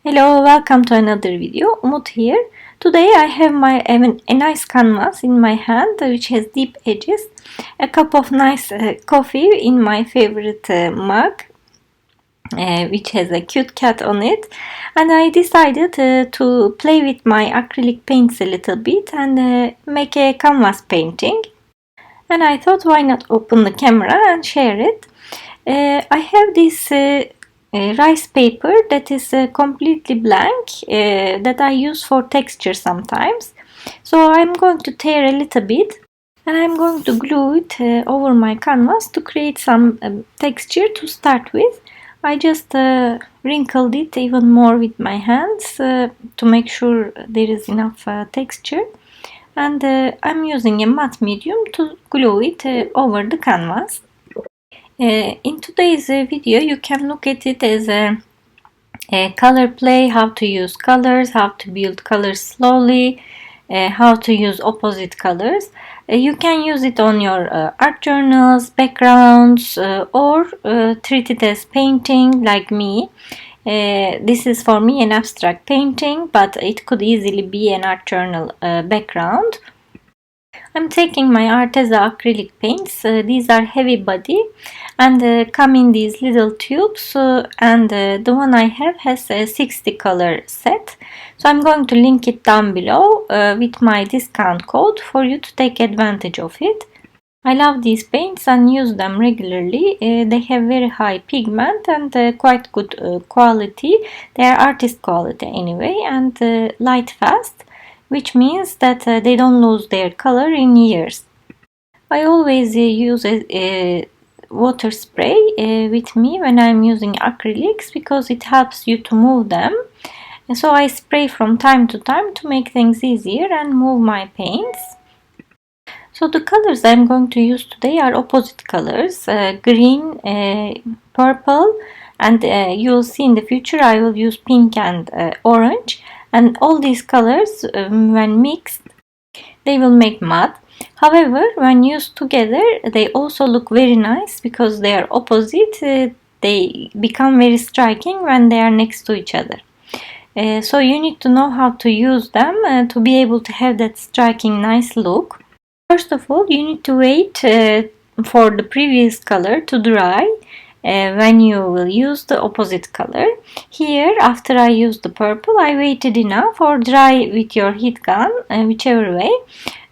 Hello, welcome to another video. Umut here. Today I have a nice canvas in my hand which has deep edges, a cup of nice coffee in my favorite mug which has a cute cat on it, and I decided to play with my acrylic paints a little bit and make a canvas painting. And I thought, why not open the camera and share it. I have this rice paper that is completely blank that I use for texture sometimes. So I'm going to tear a little bit and I'm going to glue it over my canvas to create some texture to start with. I just wrinkled it even more with my hands to make sure there is enough texture, and I'm using a matte medium to glue it over the canvas. In today's video you can look at it as a color play, how to use colors, how to build colors slowly, how to use opposite colors. You can use it on your art journals, backgrounds, or treat it as painting like me. This is for me an abstract painting, but it could easily be an art journal background. I'm taking my Arteza acrylic paints. These are heavy body and come in these little tubes, and the one I have has a 60 color set. So I'm going to link it down below with my discount code for you to take advantage of it. I love these paints and use them regularly. They have very high pigment and quite good quality. They are artist quality anyway, and light fast, which means that they don't lose their color in years. I always use a water spray with me when I'm using acrylics because it helps you to move them. And so I spray from time to time to make things easier and move my paints. So the colors I'm going to use today are opposite colors, green, purple, and you'll see in the future I will use pink and orange. And all these colors, when mixed, they will make mud. However, when used together, they also look very nice because they are opposite. They become very striking when they are next to each other. So you need to know how to use them to be able to have that striking, nice look. First of all, you need to wait for the previous color to dry when you will use the opposite color. Here, after I used the purple, I waited enough, or dry with your heat gun, whichever way,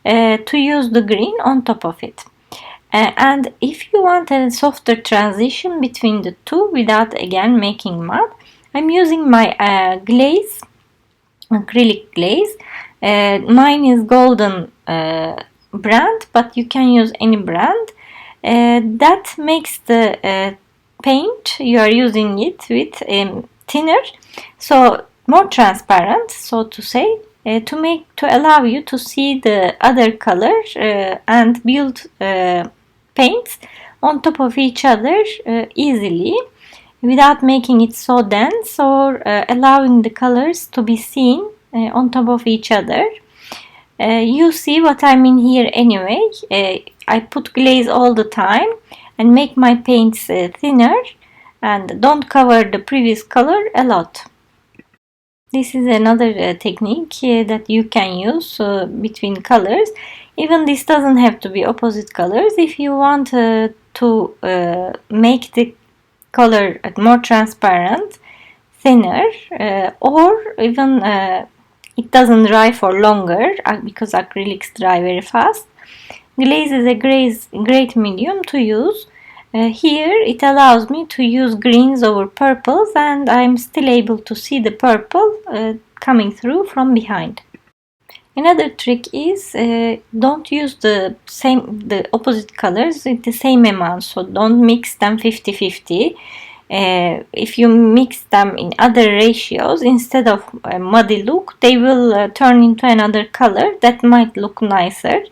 to use the green on top of it. And if you want a softer transition between the two without again making mud, I'm using my glaze, acrylic glaze. Mine is golden brand, but you can use any brand. That makes the paint you are using it with thinner, so more transparent, so to say, to allow you to see the other color and build paints on top of each other easily without making it so dense, or allowing the colors to be seen on top of each other. You see what I mean here anyway. I put glaze all the time and make my paints thinner and don't cover the previous color a lot. This is another technique that you can use between colors. Even this doesn't have to be opposite colors. If you want to make the color more transparent, thinner, or even it doesn't dry for longer because acrylics dry very fast, glaze is a great medium to use. Here it allows me to use greens over purples, and I'm still able to see the purple coming through from behind. Another trick is don't use the opposite colors with the same amount, so don't mix them 50-50. If you mix them in other ratios, instead of a muddy look, they will turn into another color that might look nicer.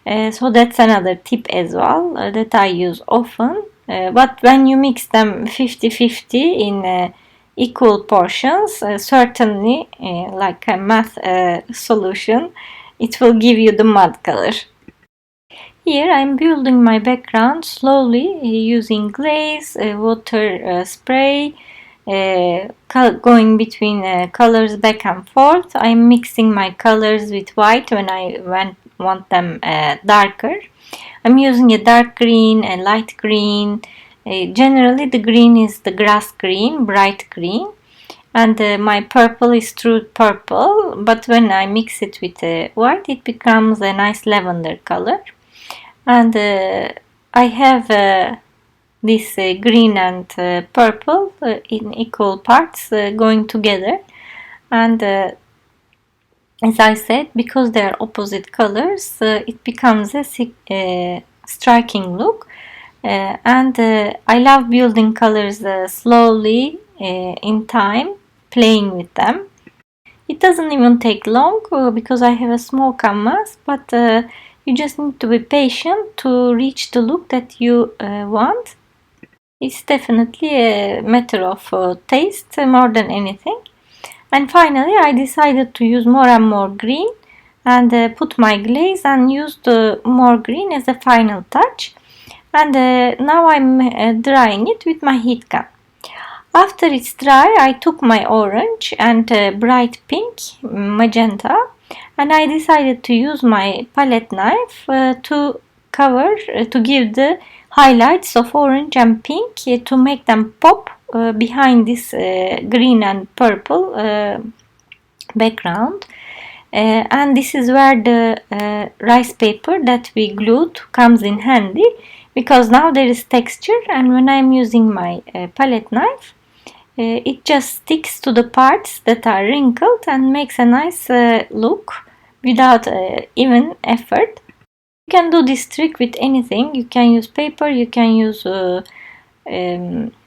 So that's another tip as well that I use often. But when you mix them 50-50 in equal portions, certainly like a math solution, it will give you the mud color. Here I'm building my background slowly using glaze, water spray, going between colors back and forth. I'm mixing my colors with white when I want them darker. I'm using a dark green, a light green. Generally the green is the grass green, bright green, and my purple is true purple, but when I mix it with white it becomes a nice lavender color. And I have this green and purple in equal parts going together, and as I said, because they are opposite colors, it becomes a striking look. And I love building colors slowly in time, playing with them. It doesn't even take long because I have a small canvas, but you just need to be patient to reach the look that you want. It's definitely a matter of taste more than anything. And finally I decided to use more and more green and put my glaze and use the more green as a final touch. And now I'm drying it with my heat gun. After it's dry, I took my orange and bright pink, magenta, and I decided to use my palette knife to give the highlights of orange and pink to make them pop behind this green and purple background. And this is where the rice paper that we glued comes in handy, because now there is texture, and when I'm using my palette knife, it just sticks to the parts that are wrinkled and makes a nice look without even effort. You can do this trick with anything. You can use paper, you can use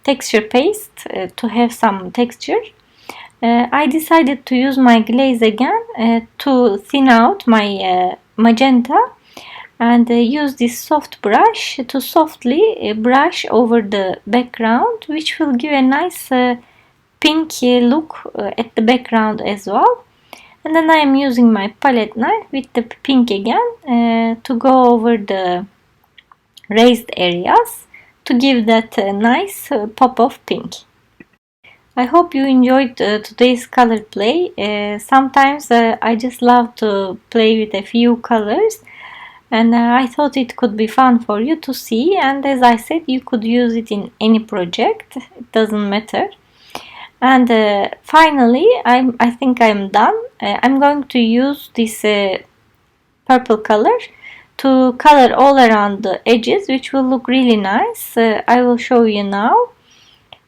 texture paste to have some texture. I decided to use my glaze again to thin out my magenta, and use this soft brush to softly brush over the background, which will give a nice pink look at the background as well. And then I am using my palette knife with the pink again to go over the raised areas to give that nice pop of pink. I hope you enjoyed today's color play. Sometimes I just love to play with a few colors, and I thought it could be fun for you to see. And as I said, you could use it in any project, it doesn't matter. And finally, I think I'm done. I'm going to use this purple color to color all around the edges, which will look really nice. I will show you now.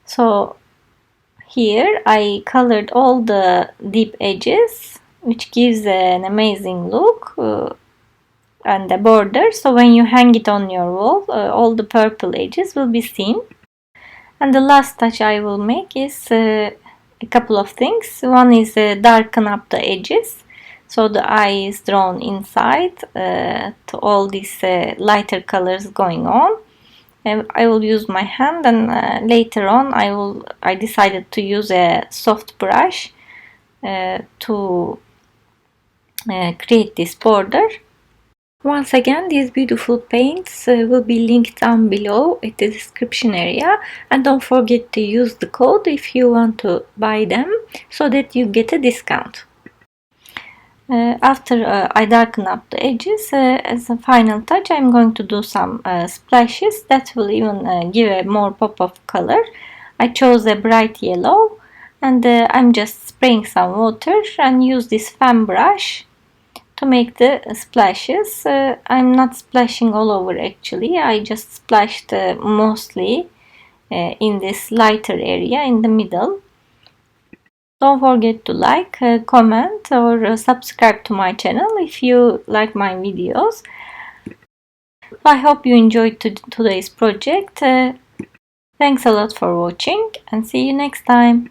So here I colored all the deep edges, which gives an amazing look, and the border, so when you hang it on your wall, all the purple edges will be seen. And the last touch I will make is a couple of things. One is darken up the edges, so the eye is drawn inside to all these lighter colors going on. I will use my hand, and later on I decided to use a soft brush to create this border. Once again, these beautiful paints will be linked down below at the description area, and don't forget to use the code if you want to buy them so that you get a discount. After I darken up the edges, as a final touch I'm going to do some splashes that will even give a more pop of color. I chose a bright yellow, and I'm just spraying some water and use this fan brush to make the splashes. I'm not splashing all over actually, I just splashed mostly in this lighter area in the middle. Don't forget to like, comment or subscribe to my channel if you like my videos. I hope you enjoyed today's project. Thanks a lot for watching, and see you next time.